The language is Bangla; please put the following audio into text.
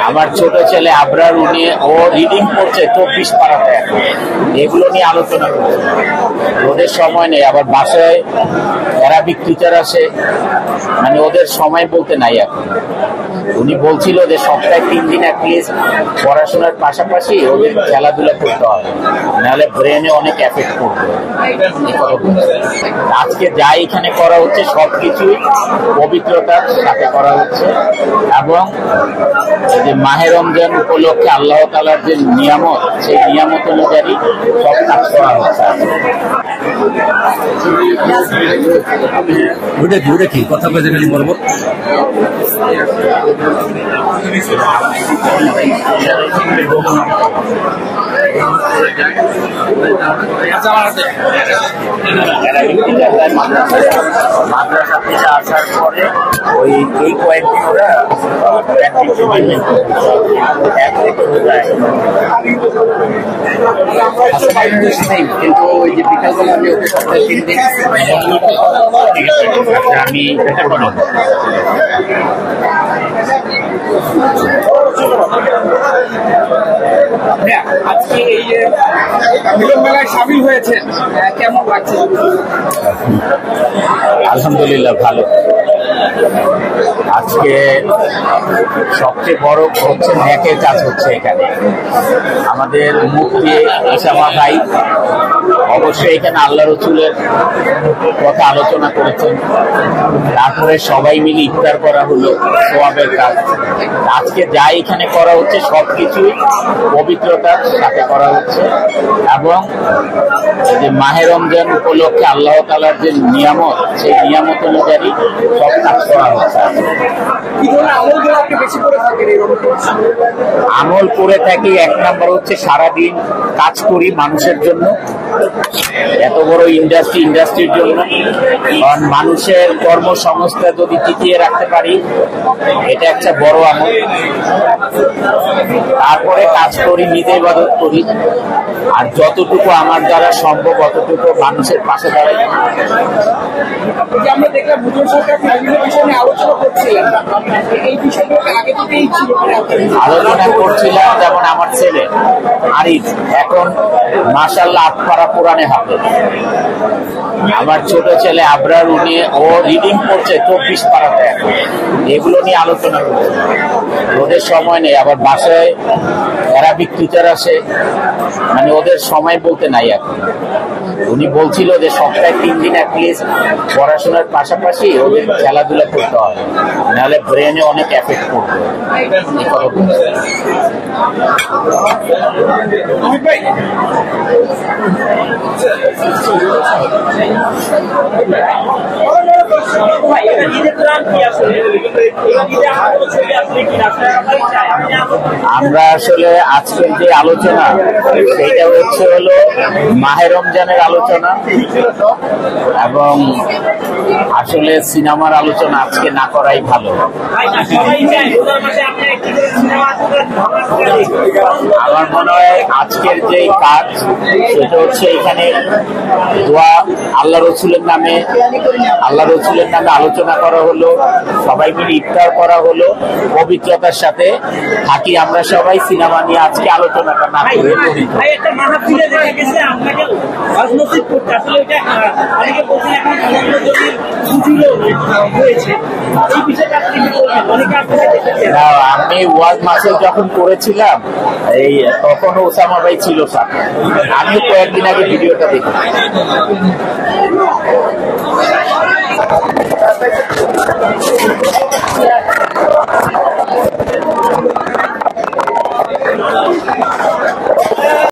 আমার ছোট ছেলে আবরার উনি ও রিডিং করছে 24 পারাতে, এগুলো নিয়ে আলোচনা করছে। ওদের সময় নেই, আবার বাসায় অ্যারাবিক টিচার আসে, মানে ওদের সময় বলতে নাই এখন। উনি বলছিল যে সপ্তাহে 3 দিন অ্যাটলিস্ট পড়াশোনার পাশাপাশি ওদের খেলাধুলা করতে হয়, নাহলে ব্রেনে অনেক এফেক্ট করবে। আজকে যা এখানে করা হচ্ছে সবকিছুই পবিত্রতার সাথে করা হচ্ছে, এবং যে মাহে রমজান উপলক্ষে আল্লাহ তাআলার যে নিয়ামত, সেই নিয়ামত অনুযায়ী সব কাজ করা হচ্ছে। কি কথা বলতে গেলে বলবো মাদ্রাসা থেকে আসার পরে এই কয়েকদিন ওরা কিন্তু ওই যে বিকালবেলা আমি ওকে সপ্তাহে 3 দিন আমি এটা বলব। আজকে এই যে মিলন মেলায় সামিল হয়েছে, কেমন লাগছে? আলহামদুলিল্লাহ ভালো। আজকে সবচেয়ে বড় হচ্ছে ন্যাকের কাজ হচ্ছে এখানে। আমাদের মুফতি ওসামা ভাই অবশ্যই এখানে আল্লাহ রসুলের কথা আলোচনা করেছেন, তারপরে সবাই মিলে ইফতার করা হলো, সোয়াবের কাজ। আজকে যা এখানে করা হচ্ছে সবকিছুই পবিত্রতার সাথে করা হচ্ছে, এবং যে মাহে রমজান উপলক্ষে আল্লাহ তাআলার যে নিয়ামত, সেই নিয়ামত অনুযায়ী সব কাজ করা হচ্ছে। আমল করে থাকি, এক নম্বর হচ্ছে সারাদিন কাজ করি মানুষের জন্য, এত বড় ইন্ডাস্ট্রির জন্য। কারণ মানুষের কর্মসংস্থান যদি টিকিয়ে রাখতে পারি, এটা একটা বড় আমল। তারপরে কাজ করি, নিজে ইবাদত করি, আর যতটুকু আমার দ্বারা সম্ভব অতটুকু মানুষের পাশে দাঁড়াই। আমরা দেখলাম আলোচনা করছিলাম, এই বিষয়গুলো আগে থেকেই ছিল আলোচনা করছিলাম। যেমন আমার ছেলে আরিফ এখন মাশাআল্লাহ 8 পারা কোরআনে হাফেজ। আমার ছোট ছেলে আবরার উনি ও রিডিং করছে 24 পারাতে, এগুলো নিয়ে আলোচনা করছে। ওদের সময় নেই, আবার বাসায় অ্যারাবিক টিচার আসে, মানে ওদের সময় বলতে নাই এখন। উনি বলছিল যে সপ্তাহে 3 দিন অ্যাটলিস্ট পড়াশোনার পাশাপাশি ওদের খেলাধুলা করতে হয়, নাহলে ব্রেনে অনেক এফেক্ট করবে। আমরা আসলে আজকের যে আলোচনা, সেইটা হচ্ছে হলো মাহে রমজানের আলোচনা, এবং আসলে সিনেমার আলোচনা আজকে না করাই ভালো। আমার মনে হয় আজকের যে কাজ, সেটা হচ্ছে এখানে দোয়া, আল্লাহ রসুলের নামে আলোচনা করা হলো, সবাই মিলে ইফতার করা হলো, পবিত্রতার সাথে থাকি আমরা সবাই। সিনেমা নিয়ে আজকে আলোচনাটা না করে আমি ওয়াজ মাসে যখন করেছিলাম, এই তখন ওসামা ভাই ছিল সাথে, আমিও কয়েকদিন আগে ভিডিওটা দেখি।